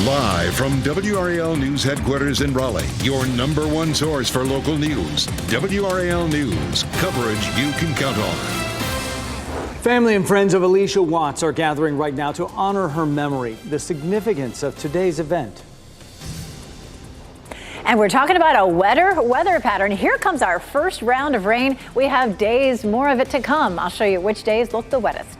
Live from WRAL News Headquarters in Raleigh, your number one source for local news. WRAL News, coverage you can count on. Family and friends of Alicia Watts are gathering right now to honor her memory, the significance of today's event. And we're talking about a wetter weather pattern. Here comes our first round of rain. We have days, more of it to come. I'll show you which days look the wettest.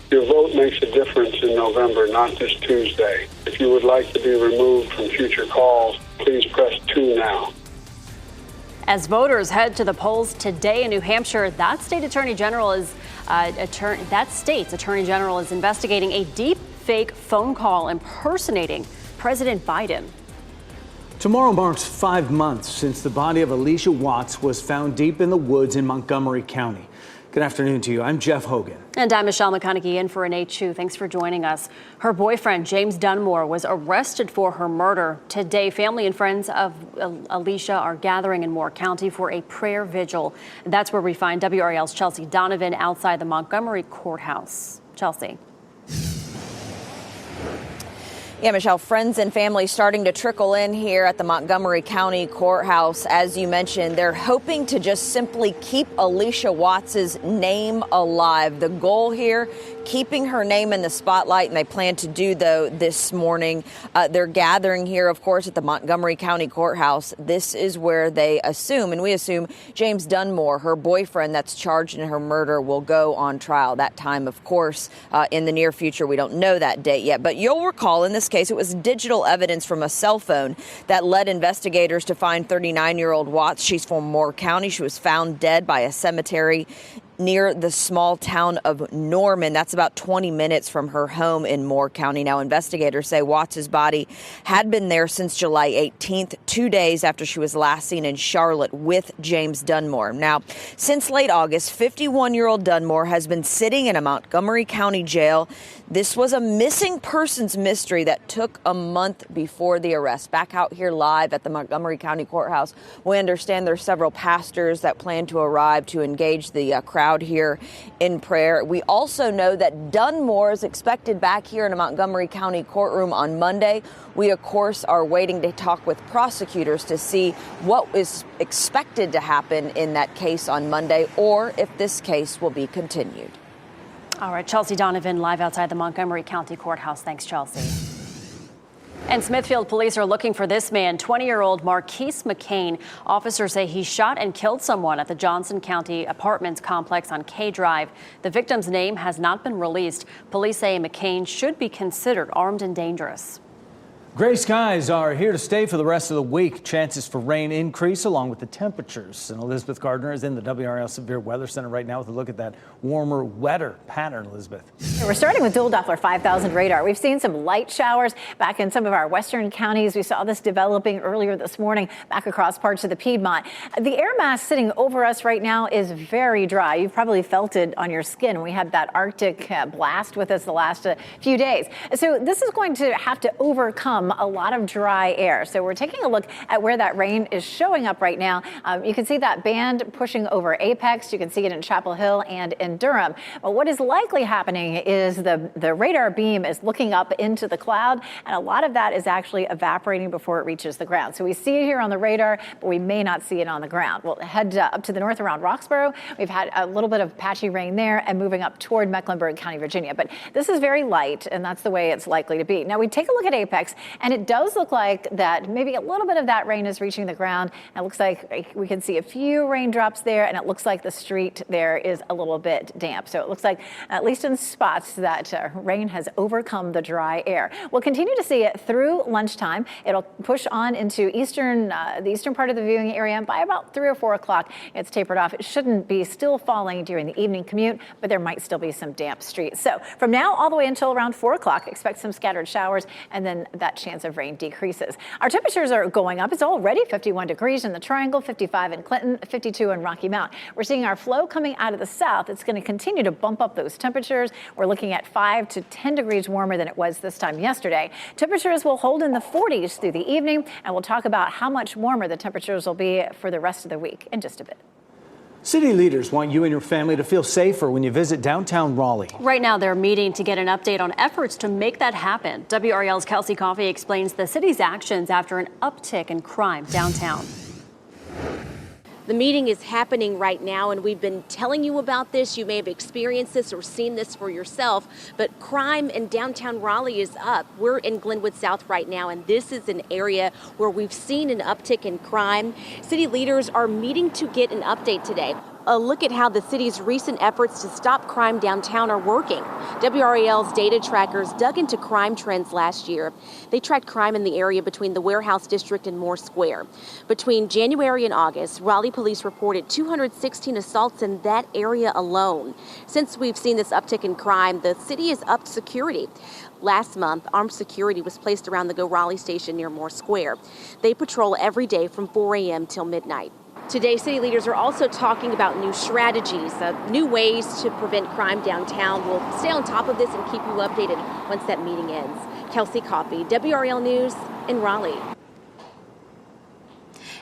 Your vote makes a difference in November, not this Tuesday. If you would like to be removed from future calls, please press 2 now. As voters head to the polls today in New Hampshire, that state's attorney general is investigating a deep fake phone call impersonating President Biden. Tomorrow marks 5 months since the body of Alicia Watts was found deep in the woods in Montgomery County. Good afternoon to you. I'm Jeff Hogan. And I'm Michelle McConaughey in for Renee Chu. Thanks for joining us. Her boyfriend, James Dunmore, was arrested for her murder. Today, family and friends of Alicia are gathering in Moore County for a prayer vigil. That's where we find WRAL's Chelsea Donovan outside the Montgomery courthouse. Chelsea. Yeah, Michelle, friends and family starting to trickle in here at the Montgomery County Courthouse. As you mentioned, they're hoping to just simply keep Alicia Watts's name alive. The goal here, keeping her name in the spotlight, and they plan to do, though, this morning. They're gathering here, of course, at the Montgomery County Courthouse. This is where they assume, and we assume, James Dunmore, her boyfriend that's charged in her murder, will go on trial. That time, of course, in the near future. We don't know that date yet. But you'll recall in this case, it was digital evidence from a cell phone that led investigators to find 39-year-old Watts. She's from Moore County. She was found dead by a cemetery near the small town of Norman. That's about 20 minutes from her home in Moore County. Now, investigators say Watts's body had been there since July 18th, 2 days after she was last seen in Charlotte with James Dunmore. Now, since late August, 51-year-old Dunmore has been sitting in a Montgomery County jail. This was a missing persons mystery that took a month before the arrest. Back out here live at the Montgomery County Courthouse, we understand there's several pastors that plan to arrive to engage the crowd here in prayer. We also know that Dunmore is expected back here in a Montgomery County courtroom on Monday. We, of course, are waiting to talk with prosecutors to see what is expected to happen in that case on Monday, or if this case will be continued. All right, Chelsea Donovan live outside the Montgomery County Courthouse. Thanks, Chelsea. And Smithfield police are looking for this man, 20-year-old Marquise McCain. Officers say he shot and killed someone at the Johnson County Apartments complex on K Drive. The victim's name has not been released. Police say McCain should be considered armed and dangerous. Gray skies are here to stay for the rest of the week. Chances for rain increase along with the temperatures. And Elizabeth Gardner is in the WRAL Severe Weather Center right now with a look at that warmer, wetter pattern, Elizabeth. We're starting with dual Doppler 5000 radar. We've seen some light showers back in some of our western counties. We saw this developing earlier this morning back across parts of the Piedmont. The air mass sitting over us right now is very dry. You've probably felt it on your skin. We had that Arctic blast with us the last few days. So this is going to have to overcome a lot of dry air. So we're taking a look at where that rain is showing up right now. You can see that band pushing over Apex. You can see it in Chapel Hill and in Durham. But what is likely happening is the radar beam is looking up into the cloud, and a lot of that is actually evaporating before it reaches the ground. So we see it here on the radar, but we may not see it on the ground. We'll head up to the north around Roxborough. We've had a little bit of patchy rain there and moving up toward Mecklenburg County, Virginia. But this is very light, and that's the way it's likely to be. Now we take a look at Apex, and it does look like that maybe a little bit of that rain is reaching the ground. It looks like we can see a few raindrops there, and it looks like the street there is a little bit damp. So it looks like, at least in spots, that rain has overcome the dry air. We'll continue to see it through lunchtime. It'll push on into the eastern part of the viewing area, and by about 3 or 4 o'clock, it's tapered off. It shouldn't be still falling during the evening commute, but there might still be some damp streets. So from now all the way until around 4 o'clock, expect some scattered showers, and then that chance of rain decreases. Our temperatures are going up. It's already 51 degrees in the Triangle, 55 in Clinton, 52 in Rocky Mount. We're seeing our flow coming out of the south. It's going to continue to bump up those temperatures. We're looking at 5 to 10 degrees warmer than it was this time yesterday. Temperatures will hold in the 40s through the evening, and we'll talk about how much warmer the temperatures will be for the rest of the week in just a bit. City leaders want you and your family to feel safer when you visit downtown Raleigh. Right now, they're meeting to get an update on efforts to make that happen. WRAL's Kelsey Coffey explains the city's actions after an uptick in crime downtown. The meeting is happening right now, and we've been telling you about this. You may have experienced this or seen this for yourself, but crime in downtown Raleigh is up. We're in Glenwood South right now, and this is an area where we've seen an uptick in crime. City leaders are meeting to get an update today. A look at how the city's recent efforts to stop crime downtown are working. WRAL's data trackers dug into crime trends last year. They tracked crime in the area between the Warehouse District and Moore Square. Between January and August, Raleigh police reported 216 assaults in that area alone. Since we've seen this uptick in crime, the city has upped security. Last month, armed security was placed around the Go Raleigh station near Moore Square. They patrol every day from 4 a.m. till midnight. Today, city leaders are also talking about new strategies, new ways to prevent crime downtown. We'll stay on top of this and keep you updated once that meeting ends. Kelsey Coffey, WRAL News in Raleigh.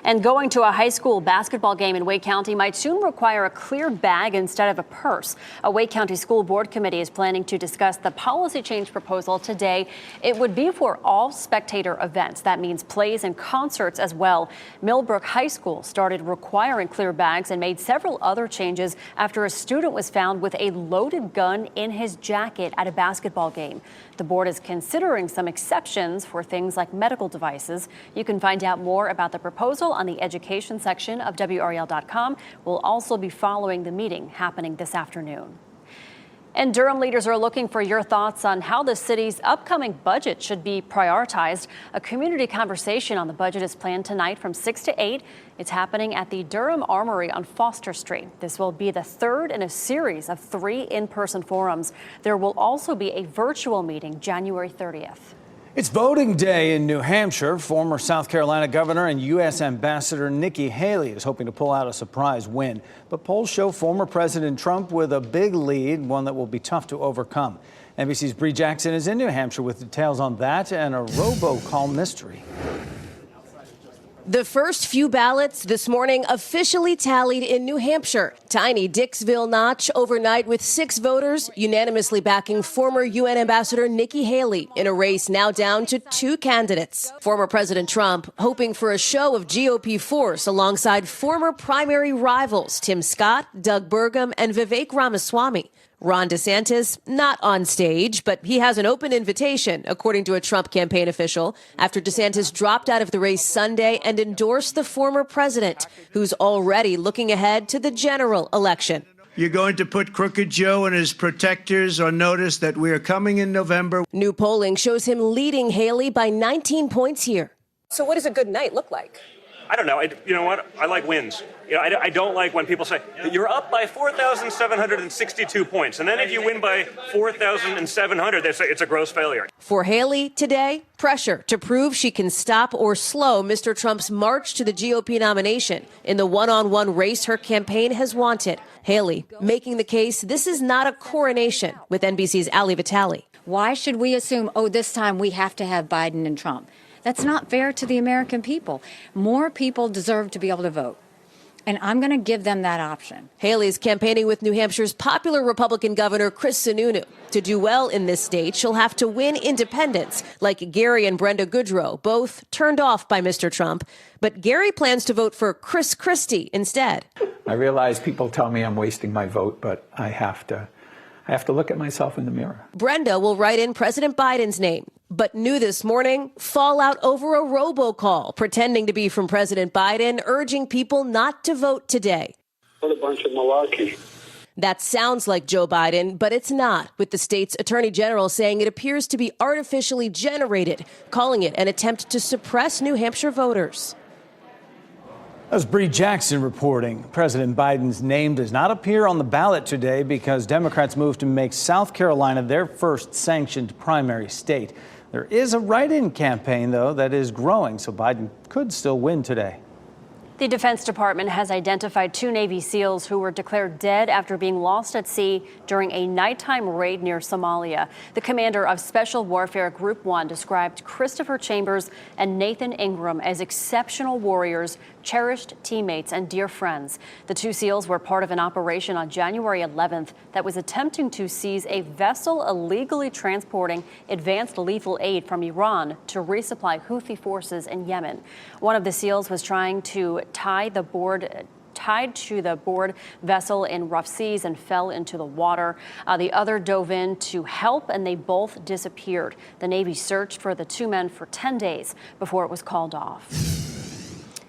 And going to a high school basketball game in Wake County might soon require a clear bag instead of a purse. A Wake County School Board Committee is planning to discuss the policy change proposal today. It would be for all spectator events. That means plays and concerts as well. Millbrook High School started requiring clear bags and made several other changes after a student was found with a loaded gun in his jacket at a basketball game. The board is considering some exceptions for things like medical devices. You can find out more about the proposal on the education section of WRAL.com. We'll also be following the meeting happening this afternoon. And Durham leaders are looking for your thoughts on how the city's upcoming budget should be prioritized. A community conversation on the budget is planned tonight from 6 to 8. It's happening at the Durham Armory on Foster Street. This will be the third in a series of 3 in-person forums. There will also be a virtual meeting January 30th. It's voting day in New Hampshire. Former South Carolina governor and U.S. Ambassador Nikki Haley is hoping to pull out a surprise win. But polls show former President Trump with a big lead, one that will be tough to overcome. NBC's Bree Jackson is in New Hampshire with details on that and a robocall mystery. The first few ballots this morning officially tallied in New Hampshire. Tiny Dixville notch overnight with 6 voters unanimously backing former UN Ambassador Nikki Haley in a race now down to 2 candidates. Former President Trump hoping for a show of GOP force alongside former primary rivals Tim Scott, Doug Burgum, and Vivek Ramaswamy. Ron DeSantis not on stage, but he has an open invitation, according to a Trump campaign official, after DeSantis dropped out of the race Sunday and endorsed the former president, who's already looking ahead to the general election. You're going to put Crooked Joe and his protectors on notice that we are coming in November. New polling shows him leading Haley by 19 points here. So what does a good night look like? I don't know. You know what? I like wins. You know, I don't like when people say, you're up by 4,762 points. And then if you win by 4,700, they say it's a gross failure. For Haley today, pressure to prove she can stop or slow Mr. Trump's march to the GOP nomination in the one-on-one race her campaign has wanted. Haley making the case this is not a coronation with NBC's Ali Vitale. Why should we assume, this time we have to have Biden and Trump? That's not fair to the American people. More people deserve to be able to vote. And I'm going to give them that option. Haley's campaigning with New Hampshire's popular Republican Governor Chris Sununu. To do well in this state, she'll have to win independents like Gary and Brenda Goodrow, both turned off by Mr. Trump. But Gary plans to vote for Chris Christie instead. I realize people tell me I'm wasting my vote, but I have to look at myself in the mirror. Brenda will write in President Biden's name. But new this morning, fallout over a robocall pretending to be from President Biden, urging people not to vote today. What a bunch of malarkey. That sounds like Joe Biden, but it's not, with the state's attorney general saying it appears to be artificially generated, calling it an attempt to suppress New Hampshire voters. That was Bree Jackson reporting. President Biden's name does not appear on the ballot today because Democrats moved to make South Carolina their first sanctioned primary state. There is a write-in campaign, though, that is growing, so Biden could still win today. The Defense Department has identified 2 Navy SEALs who were declared dead after being lost at sea during a nighttime raid near Somalia. The commander of Special Warfare Group 1 described Christopher Chambers and Nathan Ingram as exceptional warriors cherished teammates and dear friends. The two SEALs were part of an operation on January 11th that was attempting to seize a vessel illegally transporting advanced lethal aid from Iran to resupply Houthi forces in Yemen. One of the SEALs was trying to tied to the board vessel in rough seas and fell into the water. The other dove in to help, and they both disappeared. The Navy searched for the two men for 10 days before it was called off.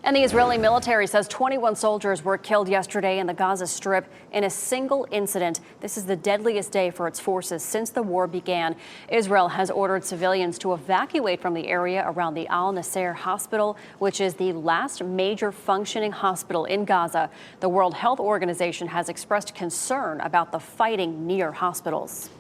And the Israeli military says 21 soldiers were killed yesterday in the Gaza Strip in a single incident. This is the deadliest day for its forces since the war began. Israel has ordered civilians to evacuate from the area around the Al Nasser hospital, which is the last major functioning hospital in Gaza. The World Health Organization has expressed concern about the fighting near hospitals.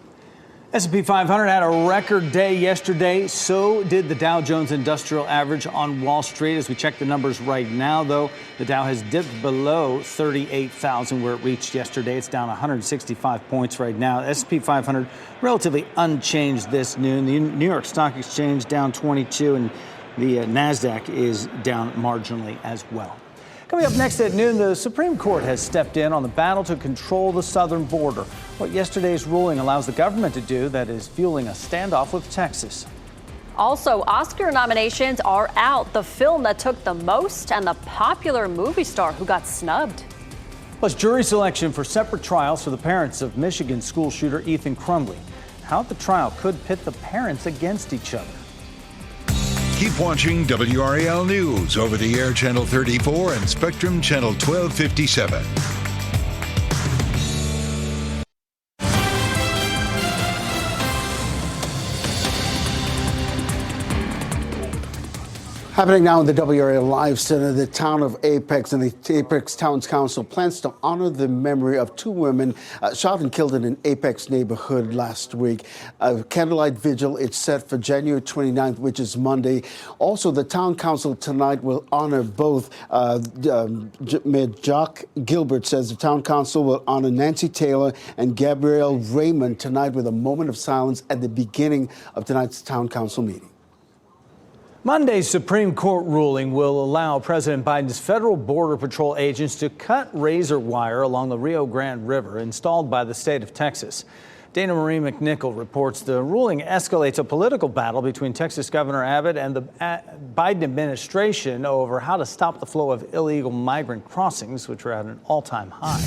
S&P 500 had a record day yesterday. So did the Dow Jones Industrial Average on Wall Street. As we check the numbers right now, though, the Dow has dipped below 38,000 where it reached yesterday. It's down 165 points right now. S&P 500 relatively unchanged this noon. The New York Stock Exchange down 22, and the NASDAQ is down marginally as well. Coming up next at noon, the Supreme Court has stepped in on the battle to control the southern border. What yesterday's ruling allows the government to do that is fueling a standoff with Texas. Also, Oscar nominations are out. The film that took the most and the popular movie star who got snubbed. Plus, jury selection for separate trials for the parents of Michigan school shooter Ethan Crumbley. How the trial could pit the parents against each other. Keep watching WRAL News over the air Channel 34 and Spectrum Channel 1257. Happening now in the WRAL Live Center, the town of Apex and the Apex Towns Council plans to honor the memory of two women shot and killed in an Apex neighborhood last week. A candlelight vigil is set for January 29th, which is Monday. Also, the town council tonight will honor both. Mayor Jock Gilbert says the town council will honor Nancy Taylor and Gabrielle Raymond tonight with a moment of silence at the beginning of tonight's town council meeting. Monday's Supreme Court ruling will allow President Biden's federal border patrol agents to cut razor wire along the Rio Grande River installed by the state of Texas. Dana Marie McNichol reports the ruling escalates a political battle between Texas Governor Abbott and the Biden administration over how to stop the flow of illegal migrant crossings, which are at an all-time high.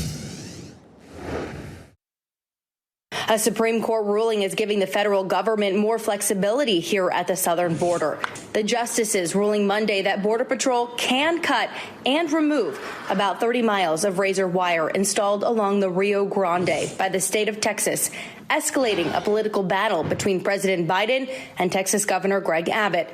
A Supreme Court ruling is giving the federal government more flexibility here at the southern border. The justices ruling Monday that Border Patrol can cut and remove about 30 miles of razor wire installed along the Rio Grande by the state of Texas, escalating a political battle between President Biden and Texas Governor Greg Abbott.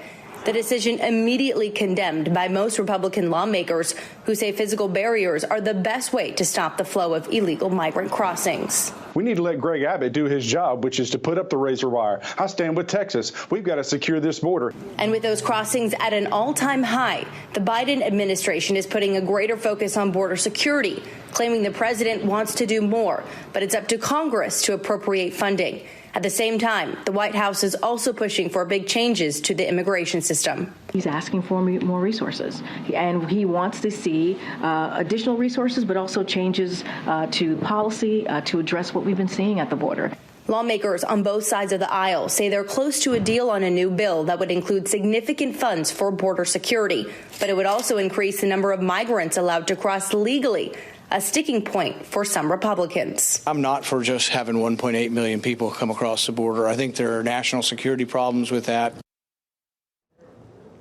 The decision immediately condemned by most Republican lawmakers who say physical barriers are the best way to stop the flow of illegal migrant crossings. We need to let Greg Abbott do his job, which is to put up the razor wire. I stand with Texas. We've got to secure this border. And with those crossings at an all-time high, the Biden administration is putting a greater focus on border security, claiming the president wants to do more, but it's up to Congress to appropriate funding. At the same time, the White House is also pushing for big changes to the immigration system. He's asking for more resources, and he wants to see additional resources, but also changes to policy to address what we've been seeing at the border. Lawmakers on both sides of the aisle say they're close to a deal on a new bill that would include significant funds for border security, but it would also increase the number of migrants allowed to cross legally, a sticking point for some Republicans. I'm not for just having 1.8 million people come across the border. I think there are national security problems with that. That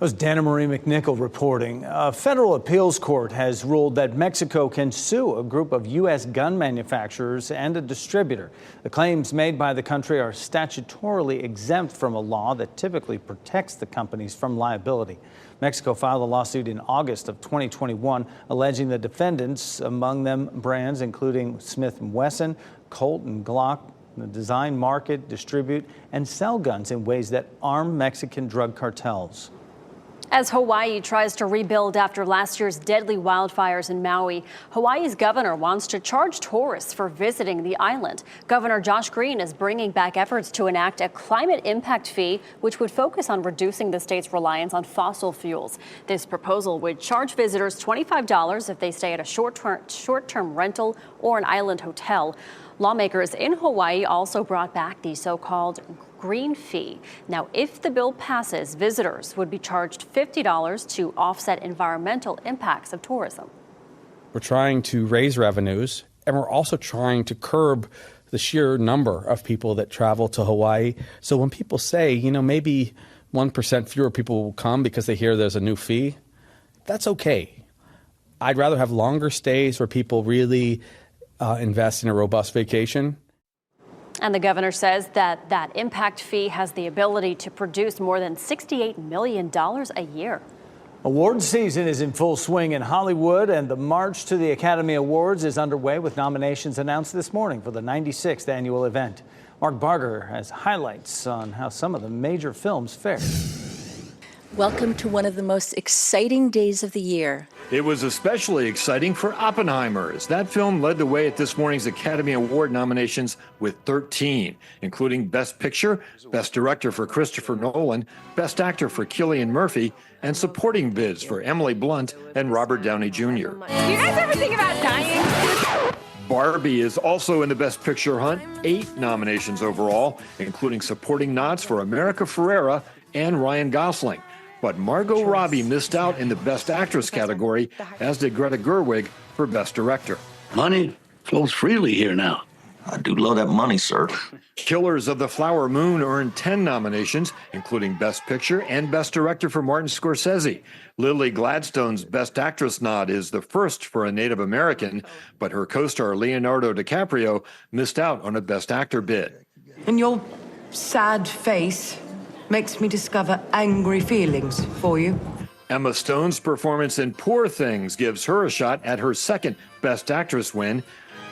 was Dana Marie McNichol reporting. A federal appeals court has ruled that Mexico can sue a group of U.S. gun manufacturers and a distributor. The claims made by the country are statutorily exempt from a law that typically protects the companies from liability. Mexico filed a lawsuit in August of 2021 alleging the defendants, among them brands including Smith & Wesson, Colt and Glock, design, market, distribute, and sell guns in ways that arm Mexican drug cartels. As Hawaii tries to rebuild after last year's deadly wildfires in Maui, Hawaii's governor wants to charge tourists for visiting the island. Governor Josh Green is bringing back efforts to enact a climate impact fee, which would focus on reducing the state's reliance on fossil fuels. This proposal would charge visitors $25 if they stay at a short-term rental or an island hotel. Lawmakers in Hawaii also brought back the so-called green fee. Now, if the bill passes, visitors would be charged $50 to offset environmental impacts of tourism. We're trying to raise revenues, and we're also trying to curb the sheer number of people that travel to Hawaii. So when people say, maybe 1% fewer people will come because they hear there's a new fee, that's okay. I'd rather have longer stays where people really invest in a robust vacation. And the governor says that impact fee has the ability to produce more than $68 million a year. Awards season is in full swing in Hollywood, and the march to the Academy Awards is underway with nominations announced this morning for the 96th annual event. Mark Barger has highlights on how some of the major films fared. Welcome to one of the most exciting days of the year. It was especially exciting for Oppenheimer, as that film led the way at this morning's Academy Award nominations with 13, including Best Picture, Best Director for Christopher Nolan, Best Actor for Cillian Murphy, and supporting bids for Emily Blunt and Robert Downey Jr. Do you guys ever think about dying? Barbie is also in the Best Picture hunt, 8 nominations overall, including supporting nods for America Ferrera and Ryan Gosling. But Margot Robbie missed out in the Best Actress category, as did Greta Gerwig for Best Director. Money flows freely here now. I do love that money, sir. Killers of the Flower Moon earned 10 nominations, including Best Picture and Best Director for Martin Scorsese. Lily Gladstone's Best Actress nod is the first for a Native American, but her co-star Leonardo DiCaprio missed out on a Best Actor bid. And your sad face makes me discover angry feelings for you. Emma Stone's performance in Poor Things gives her a shot at her second Best Actress win.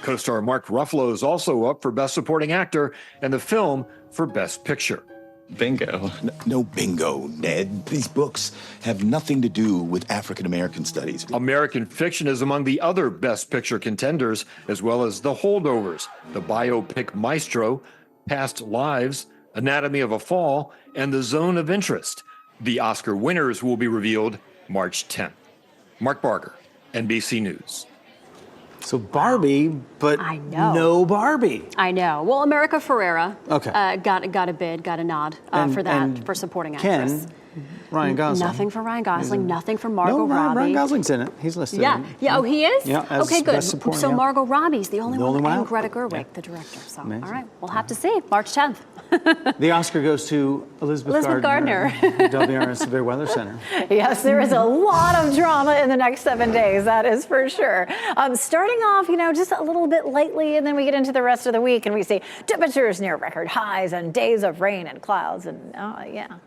Co-star Mark Ruffalo is also up for Best Supporting Actor, and the film for Best Picture. Bingo. No bingo, Ned. These books have nothing to do with African American studies. American Fiction is among the other Best Picture contenders, as well as The Holdovers, the biopic Maestro, Past Lives, Anatomy of a Fall, and The Zone of Interest. The Oscar winners will be revealed March 10th. Mark Barger, NBC News. So Barbie, but no Barbie. I know. Well, America Ferrera got a bid, got a nod for supporting actress. Ryan Gosling. Nothing for Ryan Gosling, nothing for Margot Robbie. Ryan Gosling's in it. He's listed. Yeah. Oh, he is? Yeah. Okay, good. So yeah. Margot Robbie's the only one, and Greta Gerwig, the director. So, all right, we'll have to see. March 10th. The Oscar goes to Elizabeth Gardner. WRAL Severe Weather Center. Yes, there is a lot of drama in the next 7 days, that is for sure. Starting off, just a little bit lightly, and then we get into the rest of the week, and we see temperatures near record highs and days of rain and clouds, and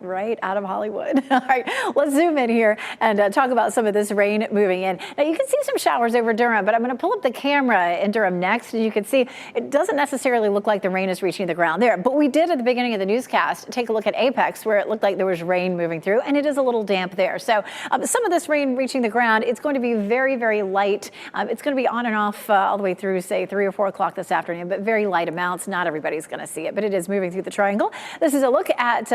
right out of Hollywood. All right, let's zoom in here and talk about some of this rain moving in. Now, you can see some showers over Durham, but I'm going to pull up the camera in Durham next, and you can see it doesn't necessarily look like the rain is reaching the ground there, but we did at the beginning of the newscast take a look at Apex, where it looked like there was rain moving through, and it is a little damp there. So some of this rain reaching the ground, it's going to be very, very light. It's going to be on and off all the way through, say, 3 or 4 o'clock this afternoon, but very light amounts. Not everybody's going to see it, but it is moving through the triangle. This is a look at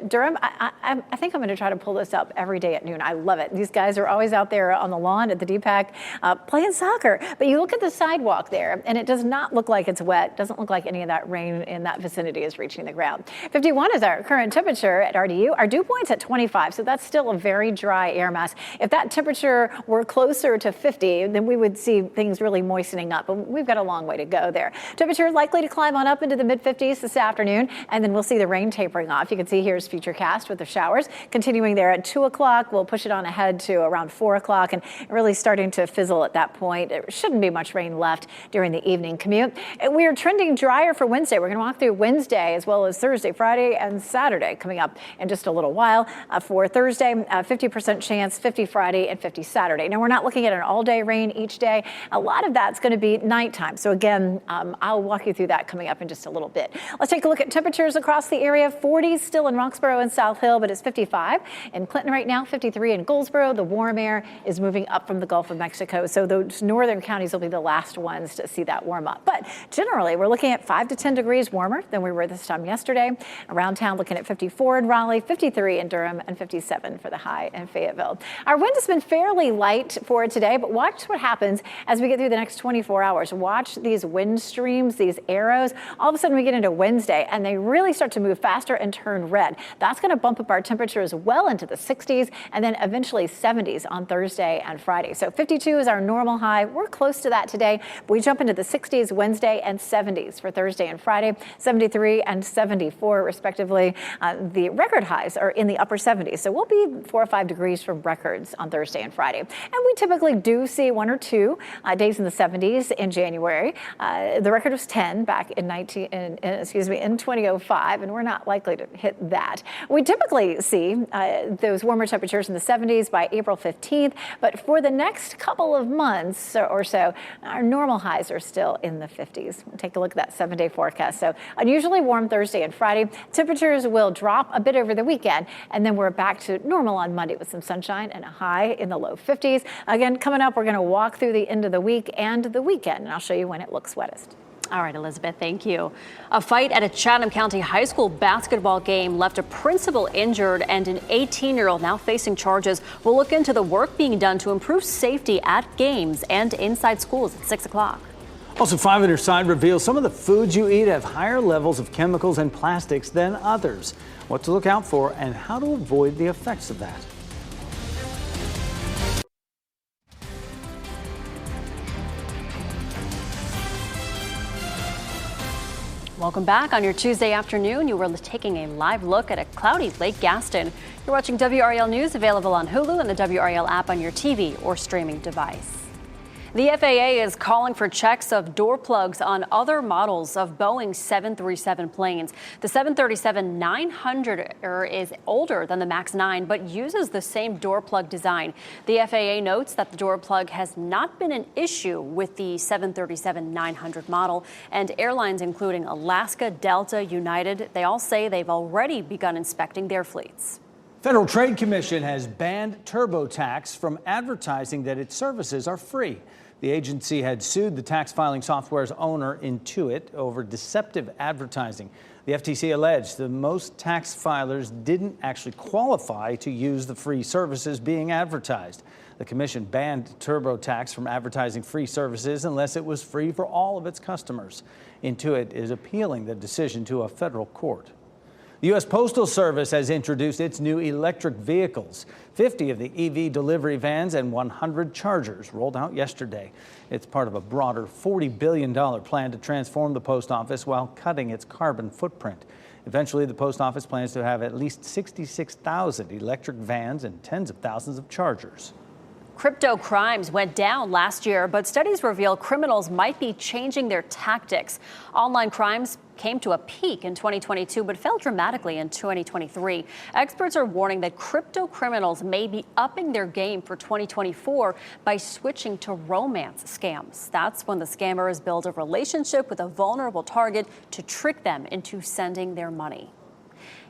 Durham. I think I'm going to try to pull this up every day at noon. I love it. These guys are always out there on the lawn at the DPAC playing soccer, but you look at the sidewalk there, and it does not look like it's wet. Doesn't look like any of that rain in that vicinity is reaching the ground. 51 is our current temperature at RDU. Our dew point's at 25, so that's still a very dry air mass. If that temperature were closer to 50, then we would see things really moistening up, but we've got a long way to go there. Temperature likely to climb on up into the mid-50s this afternoon, and then we'll see the rain tapering off. You can see here's Futurecast with the showers continuing there at 2 o'clock. We'll push it on ahead to around 4 o'clock and really starting to fizzle at that point. There shouldn't be much rain left during the evening commute. We are trending drier for Wednesday. We're going to walk through Wednesday as well as Thursday, Friday, and Saturday coming up in just a little while. For Thursday, 50% chance, 50 Friday, and 50 Saturday. Now, we're not looking at an all-day rain each day. A lot of that's going to be nighttime. So again, I'll walk you through that coming up in just a little bit. Let's take a look at temperatures across the area. 40s still in Roxborough and South Hill, but it's 55 55 in Clinton right now, 53 in Goldsboro. The warm air is moving up from the Gulf of Mexico, so those northern counties will be the last ones to see that warm up. But generally, we're looking at 5 to 10 degrees warmer than we were this time yesterday. Around town, looking at 54 in Raleigh, 53 in Durham, and 57 for the high in Fayetteville. Our wind has been fairly light for today, but watch what happens as we get through the next 24 hours. Watch these wind streams, these arrows. All of a sudden, we get into Wednesday, and they really start to move faster and turn red. That's going to bump up our temperatures well into the 60s, and then eventually 70s on Thursday and Friday. So 52 is our normal high. We're close to that today. We jump into the 60s Wednesday and 70s for Thursday and Friday, 73 and 74 respectively. The record highs are in the upper 70s, so we'll be 4 or 5 degrees from records on Thursday and Friday. And we typically do see 1 or 2 days in the 70s in January. The record was 10 back in 2005, and we're not likely to hit that. We typically see those warmer temperatures in the 70s by April 15th, but for the next couple of months or so, our normal highs are still in the 50s. We'll take a look at that 7-day forecast. So unusually warm Thursday and Friday. Temperatures will drop a bit over the weekend, and then we're back to normal on Monday with some sunshine and a high in the low 50s. Again, coming up, we're going to walk through the end of the week and the weekend, and I'll show you when it looks wettest. All right, Elizabeth, thank you. A fight at a Chatham County High School basketball game left a principal injured and an 18-year-old now facing charges. We'll look into the work being done to improve safety at games and inside schools at 6 o'clock. Also, 5 on your side reveals some of the foods you eat have higher levels of chemicals and plastics than others. What to look out for and how to avoid the effects of that. Welcome back. On your Tuesday afternoon, you were taking a live look at a cloudy Lake Gaston. You're watching WRAL News, available on Hulu and the WRAL app on your TV or streaming device. The FAA is calling for checks of door plugs on other models of Boeing 737 planes. The 737-900 is older than the MAX 9, but uses the same door plug design. The FAA notes that the door plug has not been an issue with the 737-900 model, and airlines including Alaska, Delta, United, they all say they've already begun inspecting their fleets. Federal Trade Commission has banned TurboTax from advertising that its services are free. The agency had sued the tax filing software's owner, Intuit, over deceptive advertising. The FTC alleged that most tax filers didn't actually qualify to use the free services being advertised. The commission banned TurboTax from advertising free services unless it was free for all of its customers. Intuit is appealing the decision to a federal court. The U.S. Postal Service has introduced its new electric vehicles. 50 of the EV delivery vans and 100 chargers rolled out yesterday. It's part of a broader $40 billion plan to transform the post office while cutting its carbon footprint. Eventually, the post office plans to have at least 66,000 electric vans and tens of thousands of chargers. Crypto crimes went down last year, but studies reveal criminals might be changing their tactics. Online crimes came to a peak in 2022, but fell dramatically in 2023. Experts are warning that crypto criminals may be upping their game for 2024 by switching to romance scams. That's when the scammers build a relationship with a vulnerable target to trick them into sending their money.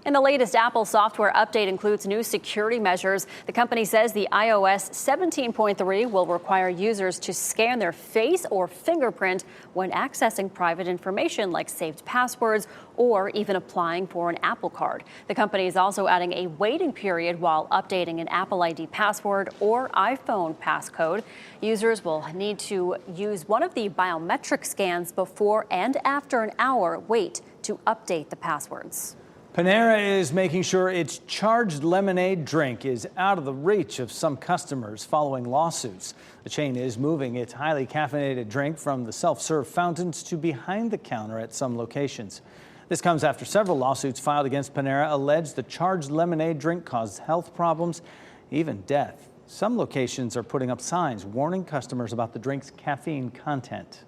And the latest Apple software update includes new security measures. The company says the iOS 17.3 will require users to scan their face or fingerprint when accessing private information like saved passwords or even applying for an Apple Card. The company is also adding a waiting period while updating an Apple ID password or iPhone passcode. Users will need to use one of the biometric scans before and after an hour wait to update the passwords. Panera is making sure its charged lemonade drink is out of the reach of some customers following lawsuits. The chain is moving its highly caffeinated drink from the self-serve fountains to behind the counter at some locations. This comes after several lawsuits filed against Panera allege the charged lemonade drink caused health problems, even death. Some locations are putting up signs warning customers about the drink's caffeine content.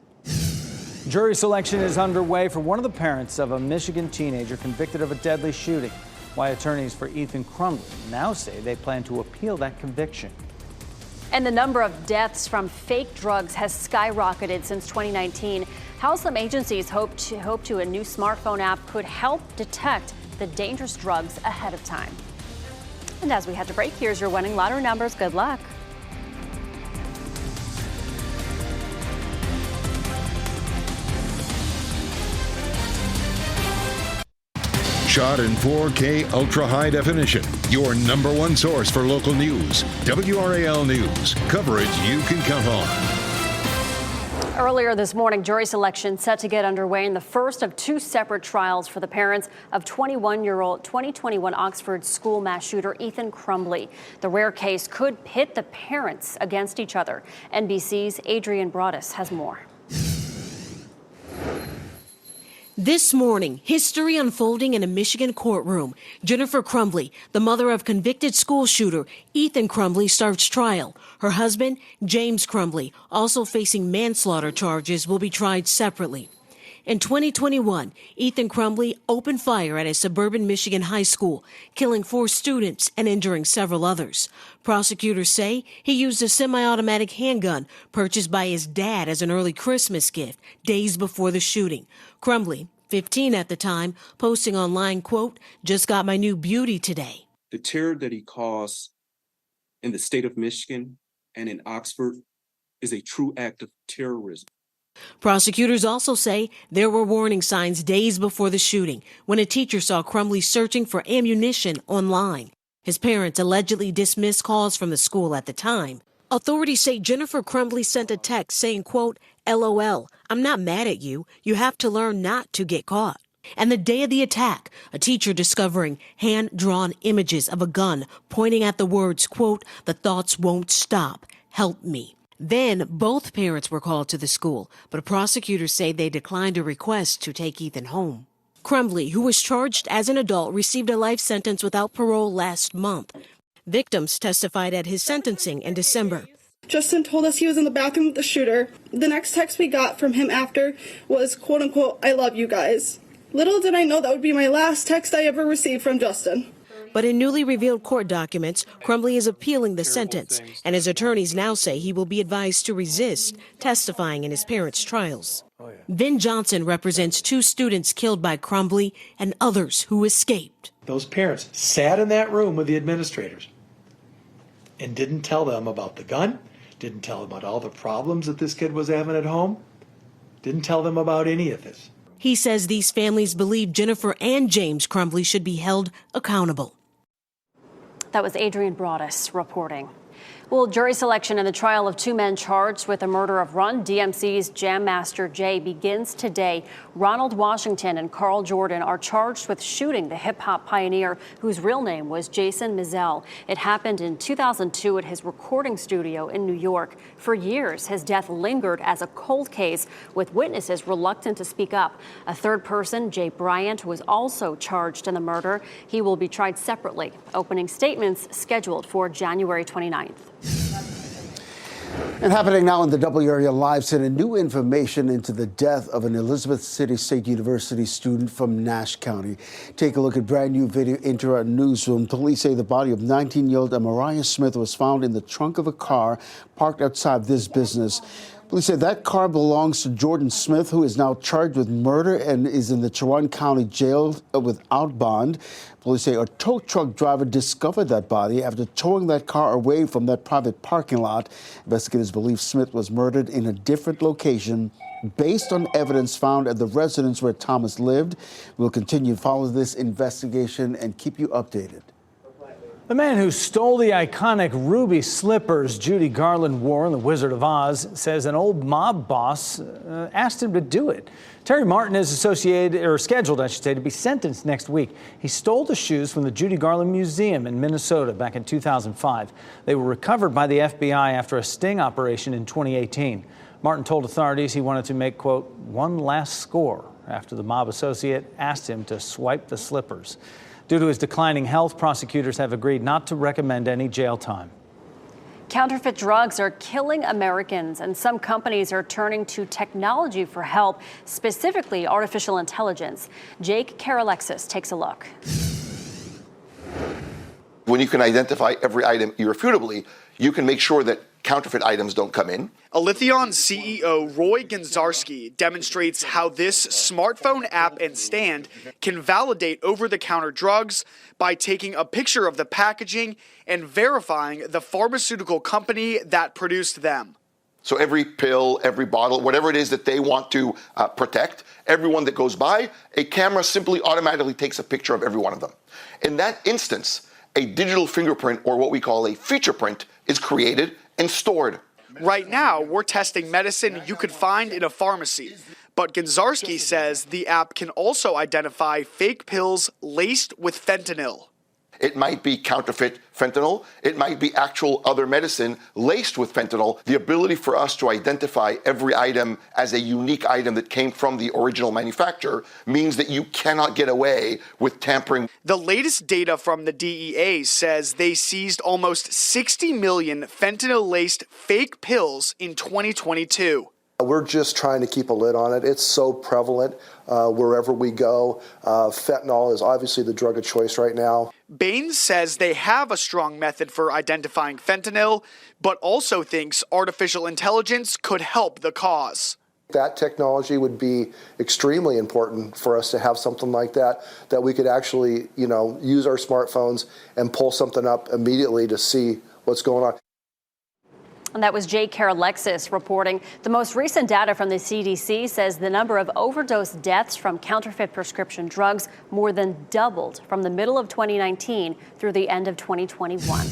Jury selection is underway for one of the parents of a Michigan teenager convicted of a deadly shooting. Why attorneys for Ethan Crumley now say they plan to appeal that conviction. And the number of deaths from fake drugs has skyrocketed since 2019. How some agencies hope to a new smartphone app could help detect the dangerous drugs ahead of time. And as we head to break, here's your winning lottery numbers. Good luck. Shot in 4K ultra high definition. Your number one source for local news. WRAL News. Coverage you can count on. Earlier this morning, jury selection set to get underway in the first of two separate trials for the parents of 2021 Oxford school mass shooter Ethan Crumbley. The rare case could pit the parents against each other. NBC's Adrian Broadus has more. This morning, history unfolding in a Michigan courtroom. Jennifer Crumbley, the mother of convicted school shooter Ethan Crumbley, starts trial. Her husband, James Crumbley, also facing manslaughter charges, will be tried separately. In 2021, Ethan Crumbley opened fire at a suburban Michigan high school, killing 4 students and injuring several others. Prosecutors say he used a semi-automatic handgun purchased by his dad as an early Christmas gift days before the shooting. Crumbley, 15 at the time, posting online, quote, "Just got my new beauty today." The terror that he caused in the state of Michigan and in Oxford is a true act of terrorism. Prosecutors also say there were warning signs days before the shooting when a teacher saw Crumbley searching for ammunition online. His parents allegedly dismissed calls from the school at the time. Authorities say Jennifer Crumbley sent a text saying, quote, "LOL, I'm not mad at you. You have to learn not to get caught." And the day of the attack, a teacher discovering hand-drawn images of a gun pointing at the words, quote, "The thoughts won't stop. Help me." Then both parents were called to the school, but prosecutors say they declined a request to take Ethan home. Crumbley, who was charged as an adult, received a life sentence without parole last month. Victims testified at his sentencing in December. Justin told us he was in the bathroom with the shooter. The next text we got from him after was, quote unquote, "I love you guys." Little did I know that would be my last text I ever received from Justin. But in newly revealed court documents, Crumbley is appealing the sentence, and his attorneys now say he will be advised to resist testifying in his parents' trials. Vin Johnson represents 2 students killed by Crumbley and others who escaped. Those parents sat in that room with the administrators and didn't tell them about the gun, didn't tell them about all the problems that this kid was having at home, didn't tell them about any of this. He says these families believe Jennifer and James Crumbley should be held accountable. That was Adrian Broadus reporting. Well, jury selection in the trial of 2 men charged with the murder of Run DMC's Jam Master Jay begins today. Ronald Washington and Carl Jordan are charged with shooting the hip-hop pioneer whose real name was Jason Mizell. It happened in 2002 at his recording studio in New York. For years, his death lingered as a cold case, with witnesses reluctant to speak up. A third person, Jay Bryant, was also charged in the murder. He will be tried separately. Opening statements scheduled for January 29th. And happening now in the WRAL Live Center, new information into the death of an Elizabeth City State University student from Nash County. Take a look at brand new video into our newsroom. Police say the body of 19-year-old Mariah Smith was found in the trunk of a car parked outside this business. Police say that car belongs to Jordan Smith, who is now charged with murder and is in the Chowan County Jail without bond. Police say a tow truck driver discovered that body after towing that car away from that private parking lot. Investigators believe Smith was murdered in a different location based on evidence found at the residence where Thomas lived. We'll continue to follow this investigation and keep you updated. The man who stole the iconic ruby slippers Judy Garland wore in The Wizard of Oz says an old mob boss asked him to do it. Terry Martin is scheduled, to be sentenced next week. He stole the shoes from the Judy Garland Museum in Minnesota back in 2005. They were recovered by the FBI after a sting operation in 2018. Martin told authorities he wanted to make, quote, one last score after the mob associate asked him to swipe the slippers. Due to his declining health, prosecutors have agreed not to recommend any jail time. Counterfeit drugs are killing Americans, and some companies are turning to technology for help, specifically artificial intelligence. Jake Karalexis takes a look. When you can identify every item irrefutably, you can make sure that counterfeit items don't come in. Alithion's CEO Roy Gonzarski demonstrates how this smartphone app and stand can validate over-the-counter drugs by taking a picture of the packaging and verifying the pharmaceutical company that produced them. So every pill, every bottle, whatever it is that they want to protect, everyone that goes by, a camera simply automatically takes a picture of every one of them. In that instance, a digital fingerprint, or what we call a feature print, is created and stored. Right now, we're testing medicine you could find in a pharmacy. But Gonzarski says the app can also identify fake pills laced with fentanyl. It might be counterfeit fentanyl. It might be actual other medicine laced with fentanyl. The ability for us to identify every item as a unique item that came from the original manufacturer means that you cannot get away with tampering. The latest data from the DEA says they seized almost 60 million fentanyl-laced fake pills in 2022. We're just trying to keep a lid on it. It's so prevalent wherever we go. Fentanyl is obviously the drug of choice right now. Baines says they have a strong method for identifying fentanyl, but also thinks artificial intelligence could help the cause. That technology would be extremely important for us to have something like that we could actually, use our smartphones and pull something up immediately to see what's going on. And that was Jake Alexis reporting. The most recent data from the CDC says the number of overdose deaths from counterfeit prescription drugs more than doubled from the middle of 2019 through the end of 2021.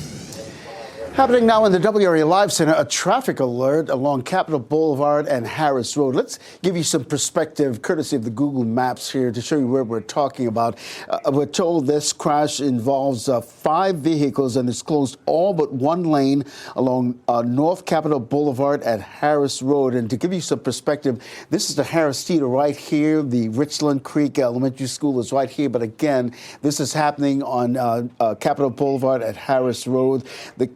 Happening now in the WRAL Live Center, a traffic alert along Capitol Boulevard and Harris Road. Let's give you some perspective, courtesy of the Google Maps here, to show you where we're talking about. We're told this crash involves 5 vehicles and it's closed all but one lane along North Capitol Boulevard at Harris Road. And to give you some perspective, this is the Harris Theater right here. The Richland Creek Elementary School is right here. But again, this is happening on Capitol Boulevard at Harris Road. This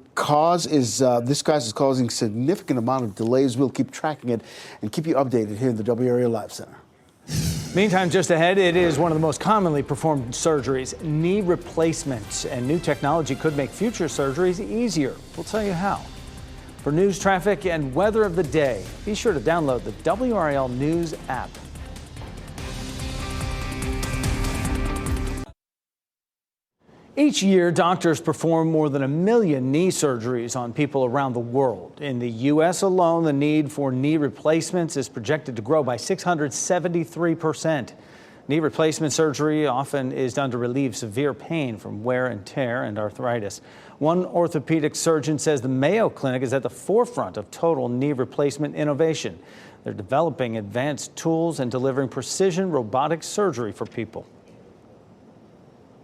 crash is causing significant amount of delays. We'll keep tracking it and keep you updated here in the WRAL Live Center. Meantime, just ahead, it is one of the most commonly performed surgeries, knee replacements. And new technology could make future surgeries easier. We'll tell you how. For news, traffic, and weather of the day, be sure to download the WRAL News app. Each year, doctors perform more than 1 million knee surgeries on people around the world. In the U.S. alone, the need for knee replacements is projected to grow by 673%. Knee replacement surgery often is done to relieve severe pain from wear and tear and arthritis. One orthopedic surgeon says the Mayo Clinic is at the forefront of total knee replacement innovation. They're developing advanced tools and delivering precision robotic surgery for people.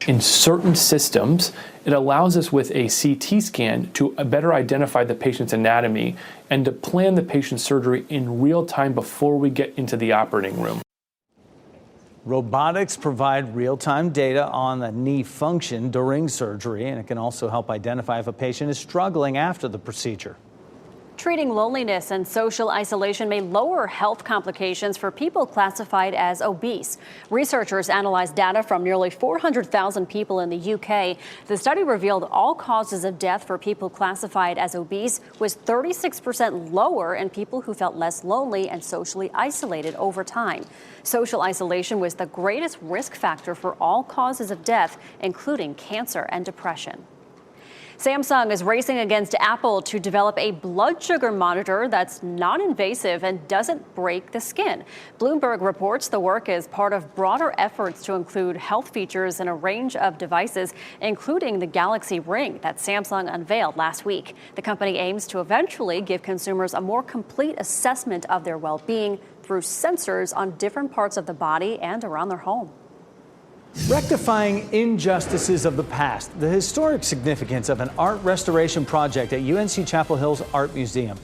In certain systems, it allows us with a CT scan to better identify the patient's anatomy and to plan the patient's surgery in real time before we get into the operating room. Robotics provide real-time data on the knee function during surgery, and it can also help identify if a patient is struggling after the procedure. Treating loneliness and social isolation may lower health complications for people classified as obese. Researchers analyzed data from nearly 400,000 people in the UK. The study revealed all causes of death for people classified as obese was 36% lower in people who felt less lonely and socially isolated over time. Social isolation was the greatest risk factor for all causes of death, including cancer and depression. Samsung is racing against Apple to develop a blood sugar monitor that's non-invasive and doesn't break the skin. Bloomberg reports the work is part of broader efforts to include health features in a range of devices, including the Galaxy Ring that Samsung unveiled last week. The company aims to eventually give consumers a more complete assessment of their well-being through sensors on different parts of the body and around their home. Rectifying injustices of the past, the historic significance of an art restoration project at UNC Chapel Hill's Art Museum.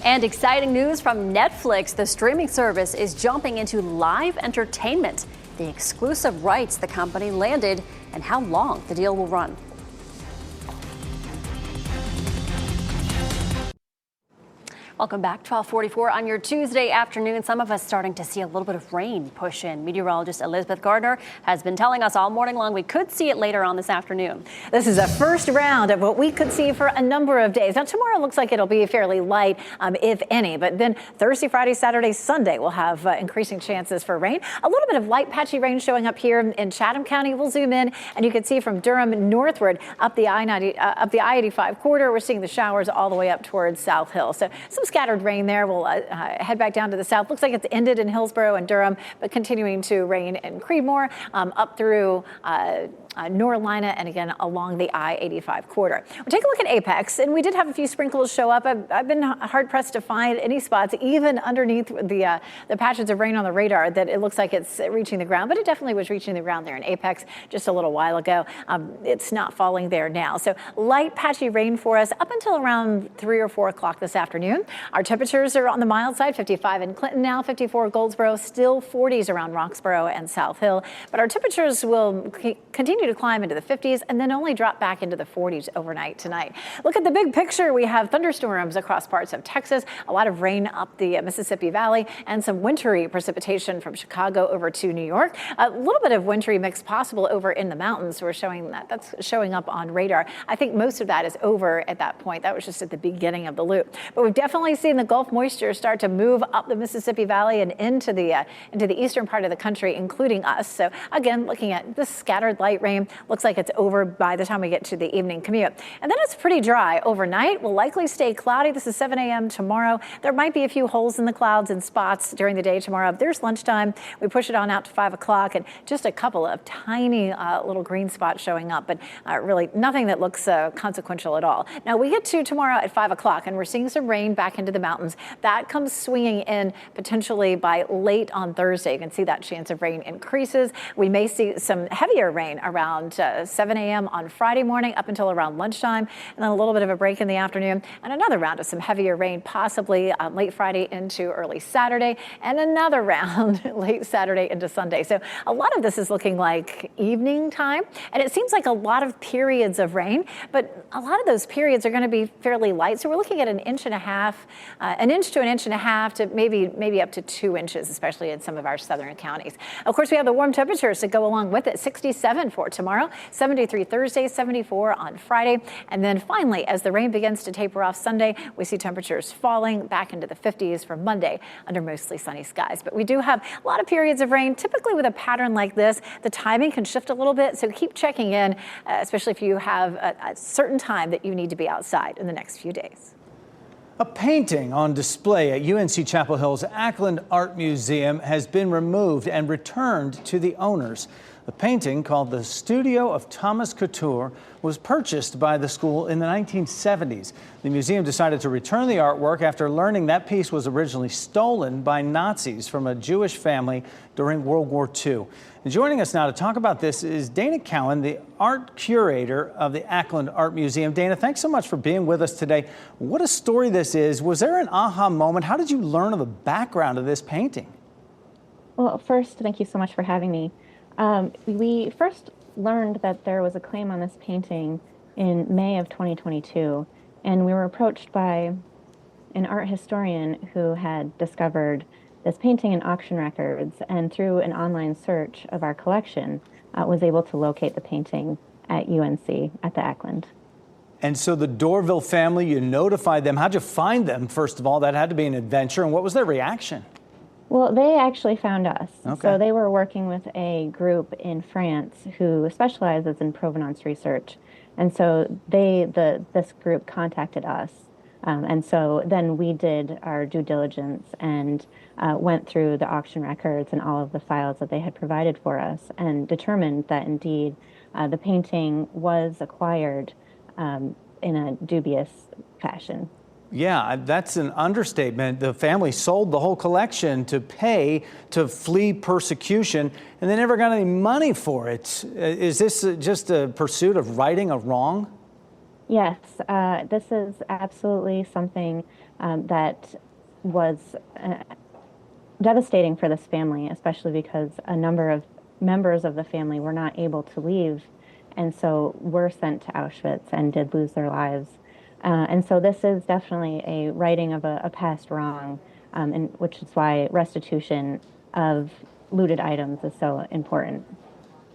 And exciting news from Netflix. The streaming service is jumping into live entertainment, the exclusive rights the company landed, and how long the deal will run. Welcome back. 12:44 on your Tuesday afternoon. Some of us starting to see a little bit of rain push in. Meteorologist Elizabeth Gardner has been telling us all morning long we could see it later on this afternoon. This is a first round of what we could see for a number of days. Now, tomorrow looks like it'll be fairly light, if any, but then Thursday, Friday, Saturday, Sunday will have increasing chances for rain. A little bit of light patchy rain showing up here in Chatham County. We'll zoom in and you can see from Durham northward up the I-85 corridor. We're seeing the showers all the way up towards South Hill. So some scattered rain there. We'll head back down to the south. Looks like it's ended in Hillsborough and Durham, but continuing to rain in Creedmoor, up through Norlina, and again along the I-85 corridor. We'll take a look at Apex, and we did have a few sprinkles show up. I've been hard pressed to find any spots, even underneath the patches of rain on the radar, that it looks like it's reaching the ground, but it definitely was reaching the ground there in Apex just a little while ago. It's not falling there now. So light patchy rain for us up until around 3 or 4 o'clock this afternoon. Our temperatures are on the mild side, 55 in Clinton now, 54 Goldsboro, still 40s around Roxborough and South Hill. But our temperatures will continue to climb into the 50s and then only drop back into the 40s overnight tonight. Look at the big picture. We have thunderstorms across parts of Texas, a lot of rain up the Mississippi Valley, and some wintry precipitation from Chicago over to New York. A little bit of wintry mix possible over in the mountains. We're showing that's showing up on radar. I think most of that is over at that point. That was just at the beginning of the loop. But we've definitely seen the Gulf moisture start to move up the Mississippi Valley and into the eastern part of the country, including us. So again, looking at this scattered light rain, looks like it's over by the time we get to the evening commute. And then it's pretty dry overnight. Will likely stay cloudy. This is 7 a.m. tomorrow. There might be a few holes in the clouds and spots during the day tomorrow. There's lunchtime. We push it on out to 5 o'clock, and just a couple of tiny little green spots showing up, but really nothing that looks consequential at all. Now we get to tomorrow at 5 o'clock, and we're seeing some rain back into the mountains. That comes swinging in potentially by late on Thursday. You can see that chance of rain increases. We may see some heavier rain around 7 a.m. on Friday morning up until around lunchtime, and then a little bit of a break in the afternoon, and another round of some heavier rain possibly late Friday into early Saturday, and another round late Saturday into Sunday. So a lot of this is looking like evening time, and it seems like a lot of periods of rain, but a lot of those periods are going to be fairly light. So we're looking at an inch to an inch and a half to maybe up to 2 inches, especially in some of our southern counties. Of course, we have the warm temperatures to go along with it. 67 for tomorrow, 73 Thursday, 74 on Friday. And then finally, as the rain begins to taper off Sunday, we see temperatures falling back into the 50s for Monday under mostly sunny skies. But we do have a lot of periods of rain. Typically with a pattern like this, the timing can shift a little bit. So keep checking in, especially if you have a certain time that you need to be outside in the next few days. A painting on display at UNC Chapel Hill's Ackland Art Museum has been removed and returned to the owners. The painting, called The Studio of Thomas Couture, was purchased by the school in the 1970s. The museum decided to return the artwork after learning that piece was originally stolen by Nazis from a Jewish family during World War II. And joining us now to talk about this is Dana Cowan, the art curator of the Ackland Art Museum. Dana, thanks so much for being with us today. What a story this is. Was there an aha moment? How did you learn of the background of this painting? Well, first, thank you so much for having me. We first learned that there was a claim on this painting in May of 2022, and we were approached by an art historian who had discovered this painting in auction records, and through an online search of our collection, was able to locate the painting at UNC at the Ackland. And so the Dorville family, you notified them. How'd you find them, first of all? That had to be an adventure, and what was their reaction? Well, they actually found us. Okay. So they were working with a group in France who specializes in provenance research. And so this group contacted us. And so then we did our due diligence and went through the auction records and all of the files that they had provided for us and determined that indeed the painting was acquired in a dubious fashion. Yeah, that's an understatement. The family sold the whole collection to pay to flee persecution, and they never got any money for it. Is this just a pursuit of righting a wrong? Yes, this is absolutely something that was devastating for this family, especially because a number of members of the family were not able to leave, and so were sent to Auschwitz and did lose their lives. And so this is definitely a righting of a past wrong, and which is why restitution of looted items is so important.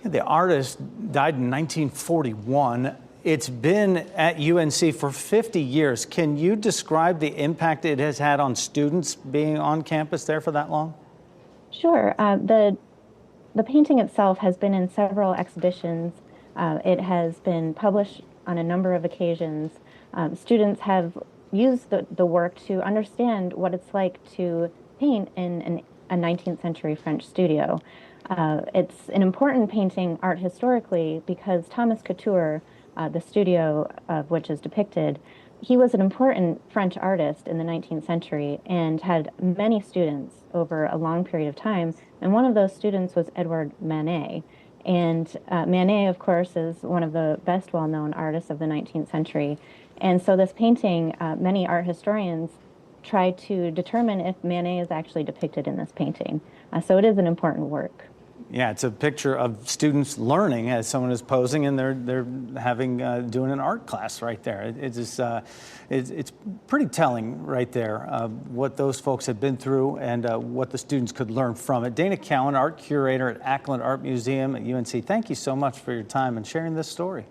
The artist died in 1941. It's been at UNC for 50 years. Can you describe the impact it has had on students being on campus there for that long? Sure. The painting itself has been in several exhibitions. It has been published on a number of occasions. Students have used the work to understand what it's like to paint in a 19th century French studio. It's an important painting art historically because Thomas Couture, the studio of which is depicted, he was an important French artist in the 19th century and had many students over a long period of time. And one of those students was Edward Manet. And Manet, of course, is one of the best well-known artists of the 19th century. And so this painting, many art historians try to determine if Manet is actually depicted in this painting. So it is an important work. Yeah, it's a picture of students learning as someone is posing, and they're having doing an art class right there. It's pretty telling right there what those folks have been through and what the students could learn from it. Dana Cowan, art curator at Ackland Art Museum at UNC. Thank you so much for your time and sharing this story.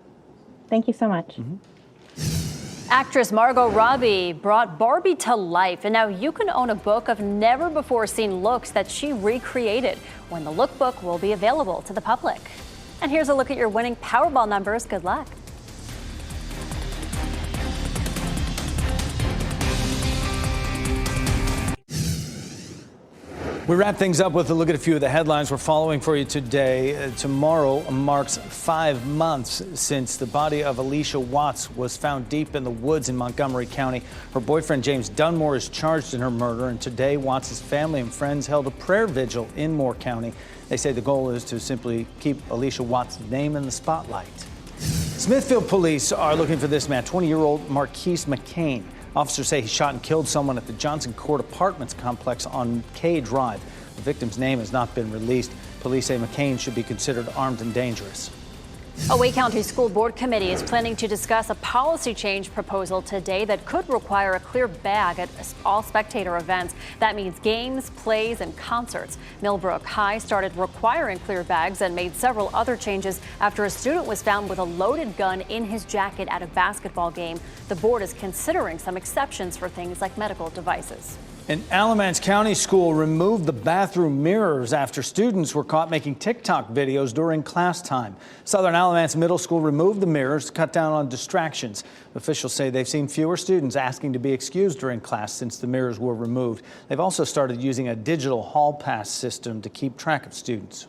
Thank you so much. Actress Margot Robbie brought Barbie to life, and now you can own a book of never-before-seen looks that she recreated when the lookbook will be available to the public. And here's a look at your winning Powerball numbers. Good luck. We wrap things up with a look at a few of the headlines we're following for you today. Tomorrow marks 5 months since the body of Alicia Watts was found deep in the woods in Montgomery County. Her boyfriend, James Dunmore, is charged in her murder, and today Watts' family and friends held a prayer vigil in Moore County. They say the goal is to simply keep Alicia Watts' name in the spotlight. Smithfield police are looking for this man, 20-year-old Marquise McCain. Officers say he shot and killed someone at the Johnson Court Apartments complex on K Drive. The victim's name has not been released. Police say McCain should be considered armed and dangerous. A Wake County School Board committee is planning to discuss a policy change proposal today that could require a clear bag at all spectator events. That means games, plays, and concerts. Millbrook High started requiring clear bags and made several other changes after a student was found with a loaded gun in his jacket at a basketball game. The board is considering some exceptions for things like medical devices. An Alamance County school removed the bathroom mirrors after students were caught making TikTok videos during class time. Southern Alamance Middle School removed the mirrors to cut down on distractions. Officials say they've seen fewer students asking to be excused during class since the mirrors were removed. They've also started using a digital hall pass system to keep track of students.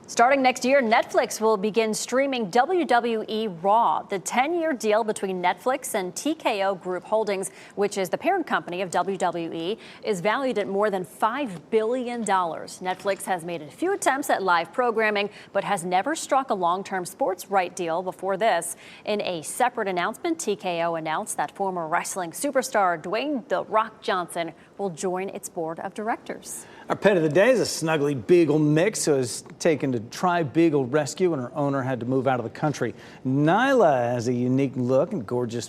Starting next year, Netflix will begin streaming WWE Raw. The 10-year deal between Netflix and TKO Group Holdings, which is the parent company of WWE, is valued at more than $5 billion. Netflix has made a few attempts at live programming, but has never struck a long-term sports right deal before this. In a separate announcement, TKO announced that former wrestling superstar Dwayne "The Rock" Johnson will join its board of directors. Our pet of the day is a snuggly beagle mix who was taken to Tri-Beagle Rescue when her owner had to move out of the country. Nyla has a unique look and gorgeous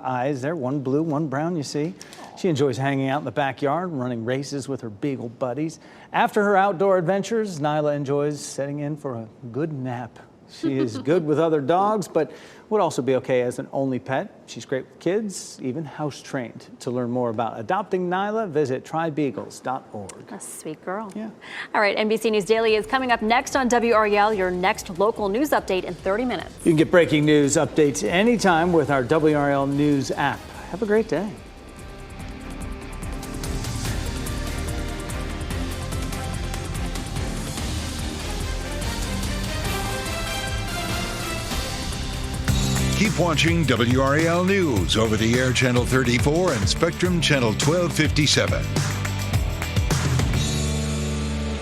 eyes there, one blue, one brown, you see. She enjoys hanging out in the backyard and running races with her beagle buddies. After her outdoor adventures, Nyla enjoys setting in for a good nap. She is good with other dogs, but would also be okay as an only pet. She's great with kids, even house trained. To learn more about adopting Nyla, visit trybeagles.org. A sweet girl. Yeah. All right, NBC News Daily is coming up next on WRAL, your next local news update in 30 minutes. You can get breaking news updates anytime with our WRAL News app. Have a great day. Keep watching WRAL News over the air Channel 34 and Spectrum Channel 1257.